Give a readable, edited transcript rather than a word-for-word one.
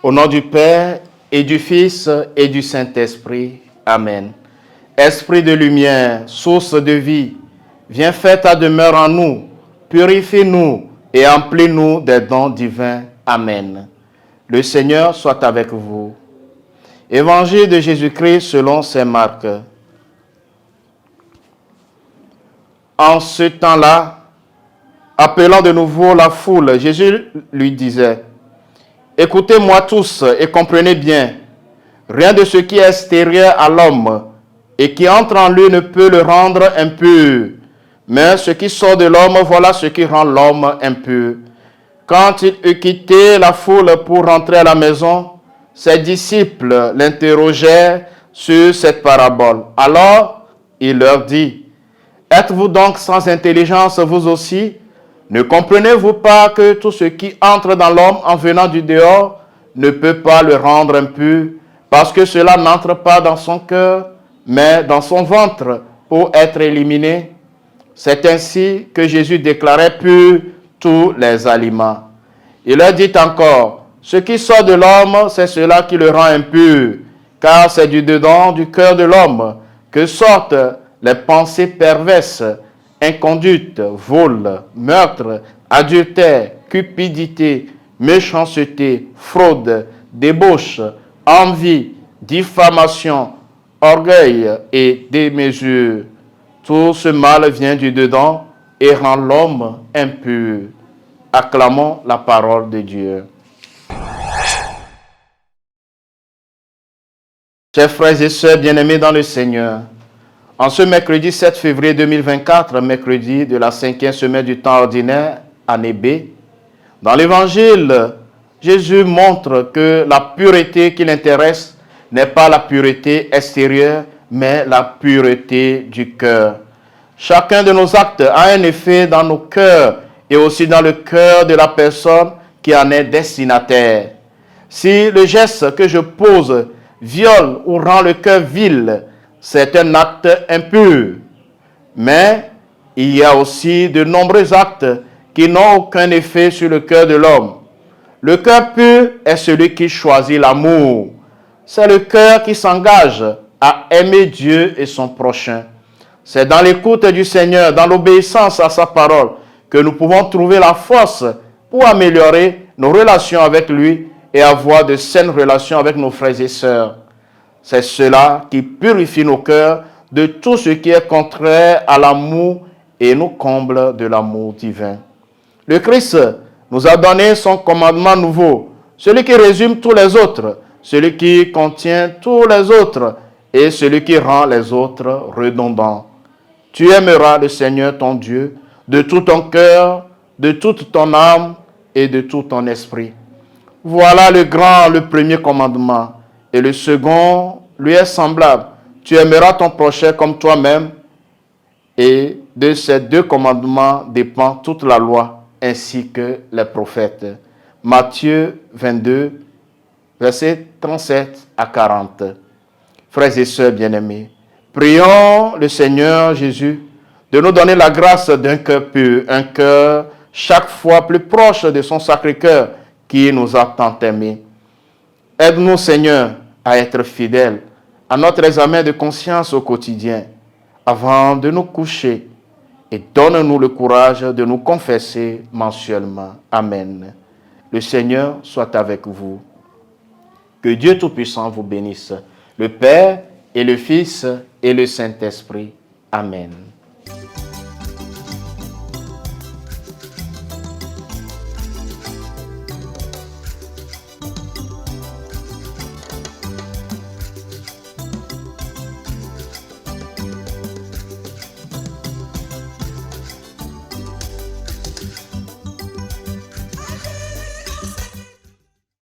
Au nom du Père et du Fils et du Saint-Esprit. Amen. Esprit de lumière, source de vie, viens faire ta demeure en nous, purifie-nous et emplis-nous des dons divins. Amen. Le Seigneur soit avec vous. Évangile de Jésus-Christ selon saint Marc. En ce temps-là, appelant de nouveau la foule, Jésus lui disait: écoutez-moi tous et comprenez bien, rien de ce qui est extérieur à l'homme et qui entre en lui ne peut le rendre impur. Mais ce qui sort de l'homme, voilà ce qui rend l'homme impur. Quand il eut quitté la foule pour rentrer à la maison, ses disciples l'interrogèrent sur cette parabole. Alors, il leur dit: êtes-vous donc sans intelligence, vous aussi? Ne comprenez-vous pas que tout ce qui entre dans l'homme en venant du dehors ne peut pas le rendre impur, parce que cela n'entre pas dans son cœur, mais dans son ventre pour être éliminé? C'est ainsi que Jésus déclarait purs tous les aliments. Il leur dit encore: ce qui sort de l'homme, c'est cela qui le rend impur, car c'est du dedans du cœur de l'homme que sortent les pensées perverses, inconduite, vol, meurtre, adultère, cupidité, méchanceté, fraude, débauche, envie, diffamation, orgueil et démesure. Tout ce mal vient du dedans et rend l'homme impur. Acclamons la parole de Dieu. Chers frères et sœurs bien-aimés dans le Seigneur, en ce mercredi 7 février 2024, mercredi de la 5e semaine du temps ordinaire, année B, dans l'Évangile, Jésus montre que la pureté qui l'intéresse n'est pas la pureté extérieure, mais la pureté du cœur. Chacun de nos actes a un effet dans nos cœurs et aussi dans le cœur de la personne qui en est destinataire. Si le geste que je pose viole ou rend le cœur vil, c'est un acte impur. Mais il y a aussi de nombreux actes qui n'ont aucun effet sur le cœur de l'homme. Le cœur pur est celui qui choisit l'amour. C'est le cœur qui s'engage à aimer Dieu et son prochain. C'est dans l'écoute du Seigneur, dans l'obéissance à sa parole, que nous pouvons trouver la force pour améliorer nos relations avec lui et avoir de saines relations avec nos frères et sœurs. C'est cela qui purifie nos cœurs de tout ce qui est contraire à l'amour et nous comble de l'amour divin. Le Christ nous a donné son commandement nouveau, celui qui résume tous les autres, celui qui contient tous les autres et celui qui rend les autres redondants. Tu aimeras le Seigneur ton Dieu de tout ton cœur, de toute ton âme et de tout ton esprit. Voilà le premier commandement. Et le second lui est semblable. Tu aimeras ton prochain comme toi-même. Et de ces deux commandements dépend toute la loi ainsi que les prophètes. Matthieu 22, versets 37 à 40. Frères et sœurs bien-aimés, prions le Seigneur Jésus de nous donner la grâce d'un cœur pur, un cœur chaque fois plus proche de son Sacré-Cœur qui nous a tant aimés. Aide-nous, Seigneur, à être fidèles à notre examen de conscience au quotidien avant de nous coucher et donne-nous le courage de nous confesser mensuellement. Amen. Le Seigneur soit avec vous. Que Dieu Tout-Puissant vous bénisse, le Père et le Fils et le Saint-Esprit. Amen.